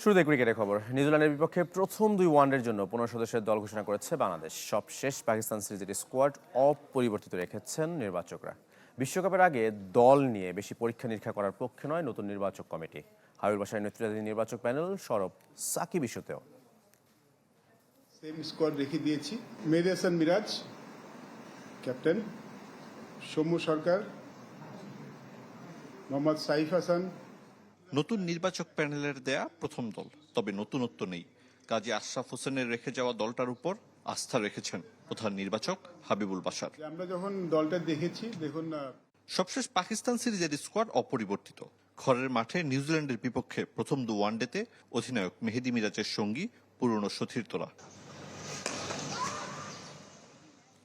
শুরুতে ক্রিকেটের খবর। নিউজিল্যান্ডের বিপক্ষে প্রথম 2 ওয়ানডের জন্য 15 সদস্যের দল ঘোষণা করেছে বাংলাদেশ। সবশেষ পাকিস্তান সিরিজের স্কোয়াড অপরিবর্তিত রেখেছেন নির্বাচকরা। বিশ্বকাপের আগে দল নিয়ে বেশি পরীক্ষা নিরীক্ষা করার পক্ষে নয় নতুন নির্বাচক কমিটি। হাবিবুল বাশারের নেতৃত্বাধীন নির্বাচক প্যানেল সরব সাকিব ইস্যুতেও সেম স্কোয়াড রেখে দিয়েছি। মেহেদী হাসান মিরাজ ক্যাপ্টেন, সৌম্য সরকার, মোহাম্মদ সাইফ হাসান। নতুন নির্বাচক প্যানেলের দেয়া প্রথম দল, তবে নতুনত্ব নেই। কাজী আশরাফ হোসেনের রেখে যাওয়া দলটার উপর আস্থা রেখেছেন প্রধান নির্বাচক হাবিবুল বাশার। আমরা যখন দলটা দেখেছি, দেখুন সবশেষ পাকিস্তান সিরিজের স্কোয়াড অপরিবর্তিত। ঘরের মাঠে নিউজিল্যান্ডের বিপক্ষে প্রথম 2 ওয়ানডেতে অধিনায়ক মেহেদী মিরাজের সঙ্গী পুরনো সতীর্থরা।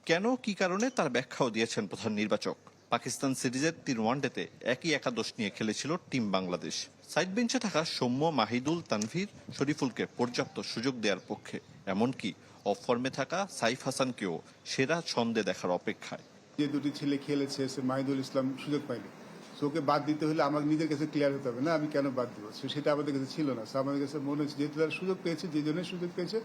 কেন, কি কারণে তার ব্যাখ্যাও দিয়েছেন প্রধান নির্বাচক। পাকিস্তান সিরিজের 3 ওয়ানডেতে একই একাদশ নিয়ে খেলেছিল টিম বাংলাদেশ। সাইড বেঞ্চে থাকা সৌম্য, মাহিদুল, তানভীর, শরীফুলকে পর্যাপ্ত সুযোগ দেওয়ার পক্ষে, এমনকি অফ ফর্মে থাকা সাইফ হাসানকেও সেরা ছন্দে দেখার অপেক্ষায়। যে দুটি ছেলে খেলেছে, সে মাহিদুল ইসলাম সুযোগ পায়নি, ওকে বাদ দিতে হলে আমার নিজের কাছে ক্লিয়ার হতে হবে না আমি কেন বাদ দিব। সেটা আমাদের কাছে ছিল না। আমাদের কাছে মনে হচ্ছে যেহেতু তারা সুযোগ পেয়েছে, যে জন্য সুযোগ পেয়েছে,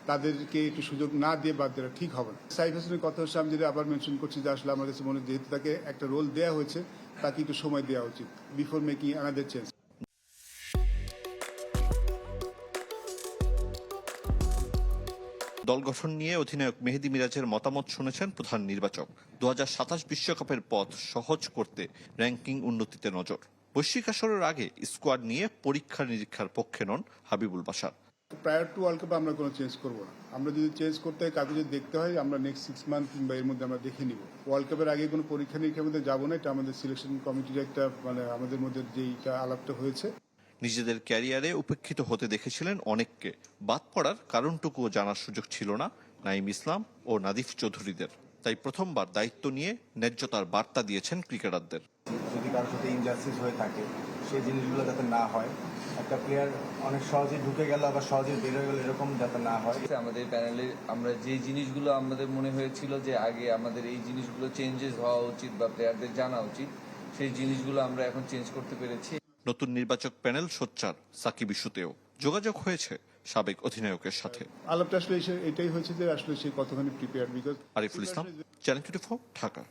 তাদেরকে একটু সুযোগ না দিয়ে বাদ দেওয়া ঠিক হবে না। সাইফ হাসানের কথা হচ্ছে, আমি যদি আবার মেনশন করছি যে আসলে আমার কাছে মনে হয় যেহেতু তাকে একটা রোল দেওয়া হয়েছে, তাকে একটু সময় দেওয়া উচিত বিফোর মেকিং আনাদার চেঞ্জ। দল গঠন নিয়ে অধিনায়ক মেহেদী মিরাজের মতামত শুনেছেন প্রধান নির্বাচক। 2027 বিশ্বকাপের পথ সহজ করতে র্যাঙ্কিং উন্নতিতে নজর। বৈশ্বিক আসরের আগে স্কোয়াড নিয়ে পরীক্ষা নিরীক্ষার পক্ষে নন Habibul Bashar. Prior to world কাপে আমরা কোনো চেঞ্জ করবো না। আমরা যদি চেঞ্জ করতে হয়, কাউকে যদি দেখতে হয়, আমরা নেক্সট 6 মান্থ কিংবা এর মধ্যে আমরা দেখে নিব। ওয়ার্ল্ড কাপের আগে কোনো পরীক্ষা নিরীক্ষার মধ্যে যাবো না। এটা আমাদের সিলেকশন কমিটির একটা আমাদের মধ্যে যেইটা আলাপটা হয়েছে। নিজেদের ক্যারিয়ারে উপেক্ষিত হতে দেখেছিলেন অনেককে। বাদ পড়ার কারণটুকুও জানার সুযোগ ছিল না নাঈম ইসলাম ও নাদিফ চৌধুরীদের। তাই প্রথমবার দায়িত্ব নিয়ে ন্যায্যতার বার্তা দিয়েছেন ক্রিকেটারদের। যদি কারোর সাথে ইনজাস্টিস হয়ে থাকে, সেই জিনিসগুলো যাতে না হয়। একটা প্লেয়ার অনেক সহজে ঢুকে গেল আবার সহজে বের হয়ে গেল, এরকম যাতে না হয়। আমাদের প্যানেলে আমরা যে জিনিসগুলো আমাদের মনে হয়েছিল যে আগে আমাদের এই জিনিসগুলো চেঞ্জেস হওয়া উচিত বা প্লেয়ারদের জানা উচিত, সেই জিনিসগুলো আমরা এখন চেঞ্জ করতে পেরেছি। নতুন নির্বাচক প্যানেল সোচ্চার সাকিব ইস্যুতেও যোগাযোগ হয়েছে সাবেক অধিনায়কের সাথে। আলাপটা আসলে এটাই হয়েছে যে আসলে সে কতখানি প্রিপেয়ার। আরিফুল ইসলাম, চ্যানেল 24, ঢাকা।